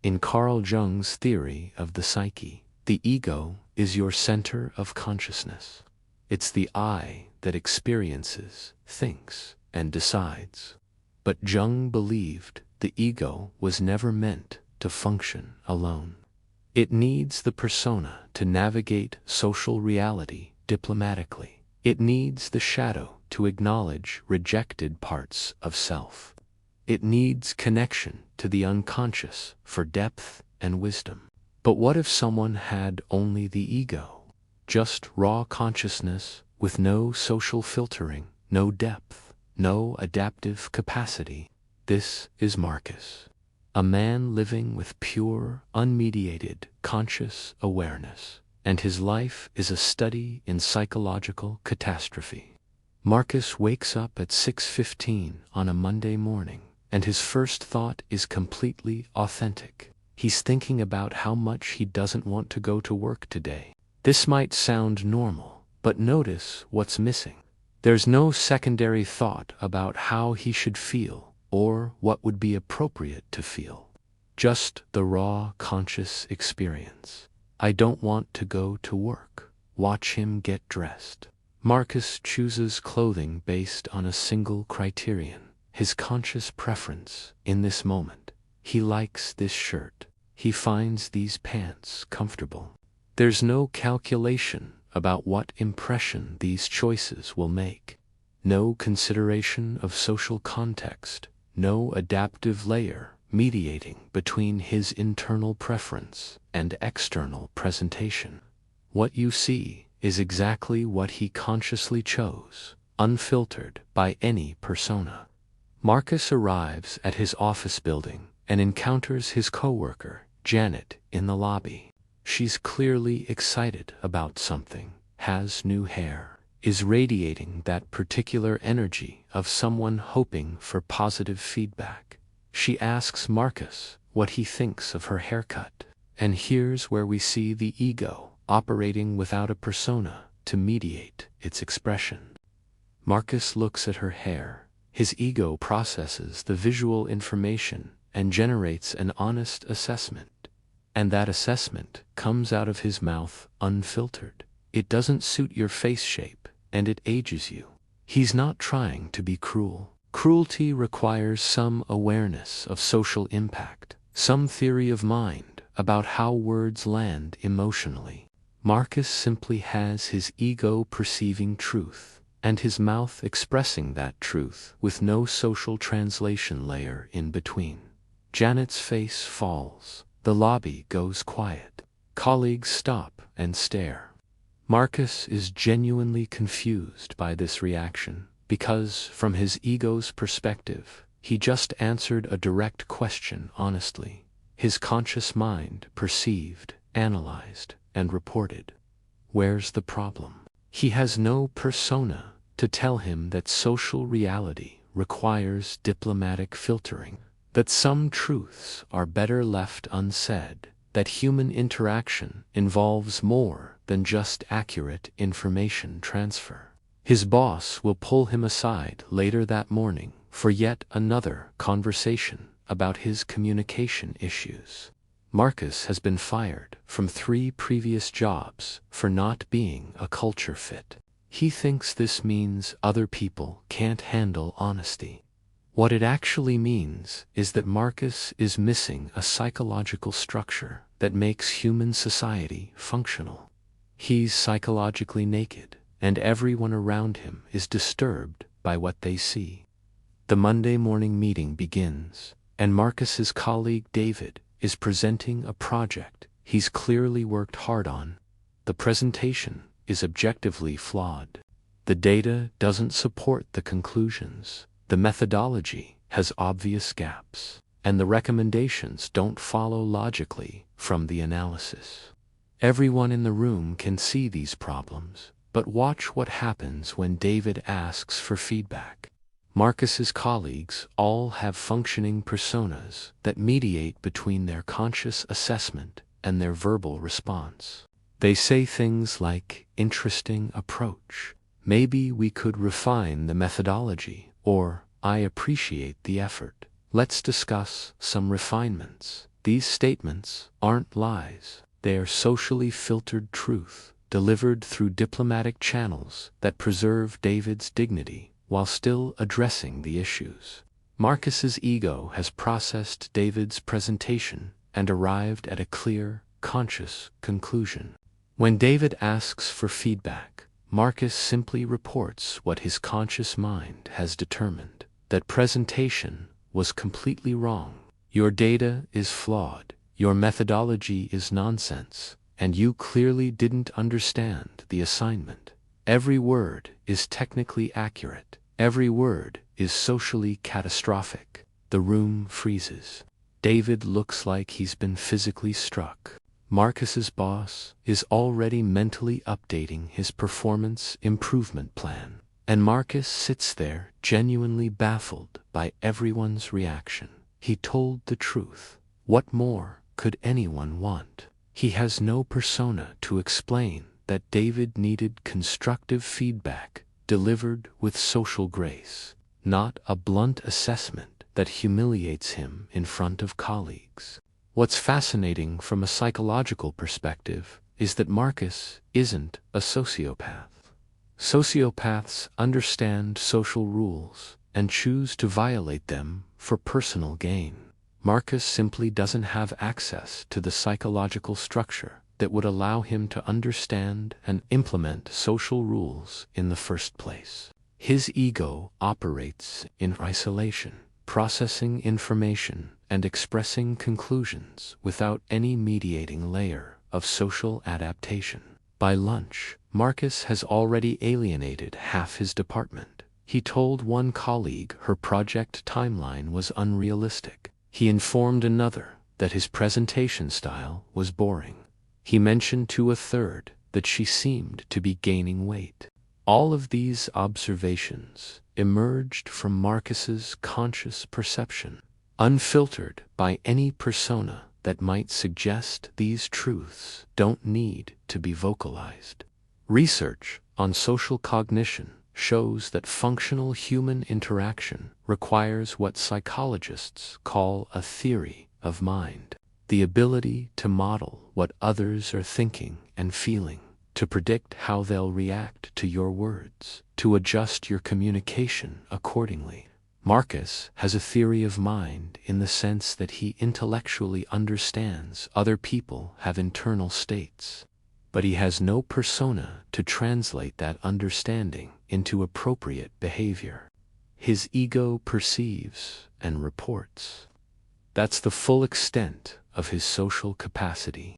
In Carl Jung's theory of the psyche, the ego is your center of consciousness. It's the I that experiences, thinks, and decides. But Jung believed the ego was never meant to function alone. It needs the persona to navigate social reality diplomatically. It needs the shadow to acknowledge rejected parts of self. It needs connection to the unconscious for depth and wisdom. But what if someone had only the ego? Just raw consciousness with no social filtering, no depth, no adaptive capacity? This is Marcus, a man living with pure, unmediated, conscious awareness, and his life is a study in psychological catastrophe. Marcus wakes up at 6:15 on a Monday morning, and his first thought is completely authentic. He's thinking about how much he doesn't want to go to work today. This might sound normal, but notice what's missing. There's no secondary thought about how he should feel or what would be appropriate to feel. Just the raw, conscious experience. I don't want to go to work. Watch him get dressed. Marcus chooses clothing based on a single criterion, his conscious preference in this moment. He likes this shirt. He finds these pants comfortable. There's no calculation about what impression these choices will make. No consideration of social context, no adaptive layer mediating between his internal preference and external presentation. What you see is exactly what he consciously chose, unfiltered by any persona. Marcus arrives at his office building and encounters his coworker, Janet, in the lobby. She's clearly excited about something, has new hair, is radiating that particular energy of someone hoping for positive feedback. She asks Marcus what he thinks of her haircut, and here's where we see the ego operating without a persona to mediate its expression. Marcus looks at her hair. His ego processes the visual information and generates an honest assessment. And that assessment comes out of his mouth unfiltered. It doesn't suit your face shape, and it ages you. He's not trying to be cruel. Cruelty requires some awareness of social impact, some theory of mind about how words land emotionally. Marcus simply has his ego perceiving truth, and his mouth expressing that truth with no social translation layer in between. Janet's face falls. The lobby goes quiet. Colleagues stop and stare. Marcus is genuinely confused by this reaction, because from his ego's perspective, he just answered a direct question honestly. His conscious mind perceived, analyzed, and reported. Where's the problem? He has no persona to tell him that social reality requires diplomatic filtering, that some truths are better left unsaid, that human interaction involves more than just accurate information transfer. His boss will pull him aside later that morning for yet another conversation about his communication issues. Marcus has been fired from 3 previous jobs for not being a culture fit. He thinks this means other people can't handle honesty. What it actually means is that Marcus is missing a psychological structure that makes human society functional. He's psychologically naked, and everyone around him is disturbed by what they see. The Monday morning meeting begins, and Marcus's colleague David is presenting a project he's clearly worked hard on. The presentation is objectively flawed. The data doesn't support the conclusions. The methodology has obvious gaps, and the recommendations don't follow logically from the analysis. Everyone in the room can see these problems, but watch what happens when David asks for feedback. Marcus's colleagues all have functioning personas that mediate between their conscious assessment and their verbal response. They say things like, "Interesting approach. Maybe we could refine the methodology," or "I appreciate the effort. Let's discuss some refinements." These statements aren't lies. They are socially filtered truth, delivered through diplomatic channels that preserve David's dignity while still addressing the issues. Marcus's ego has processed David's presentation and arrived at a clear, conscious conclusion. When David asks for feedback, Marcus simply reports what his conscious mind has determined: that presentation was completely wrong. Your data is flawed, your methodology is nonsense, and you clearly didn't understand the assignment. Every word is technically accurate. Every word is socially catastrophic. The room freezes. David looks like he's been physically struck. Marcus's boss is already mentally updating his performance improvement plan, and Marcus sits there genuinely baffled by everyone's reaction. He told the truth. What more could anyone want? He has no persona to explain that David needed constructive feedback delivered with social grace, not a blunt assessment that humiliates him in front of colleagues. What's fascinating from a psychological perspective is that Marcus isn't a sociopath. Sociopaths understand social rules and choose to violate them for personal gain. Marcus simply doesn't have access to the psychological structure that would allow him to understand and implement social rules in the first place. His ego operates in isolation, processing information and expressing conclusions without any mediating layer of social adaptation. By lunch, Marcus has already alienated half his department. He told one colleague her project timeline was unrealistic. He informed another that his presentation style was boring. He mentioned to a third that she seemed to be gaining weight. All of these observations emerged from Marcus's conscious perception, unfiltered by any persona that might suggest these truths don't need to be vocalized. Research on social cognition shows that functional human interaction requires what psychologists call a theory of mind: the ability to model what others are thinking and feeling, to predict how they'll react to your words, to adjust your communication accordingly. Marcus has a theory of mind in the sense that he intellectually understands other people have internal states, but he has no persona to translate that understanding into appropriate behavior. His ego perceives and reports. That's the full extent of his social capacity.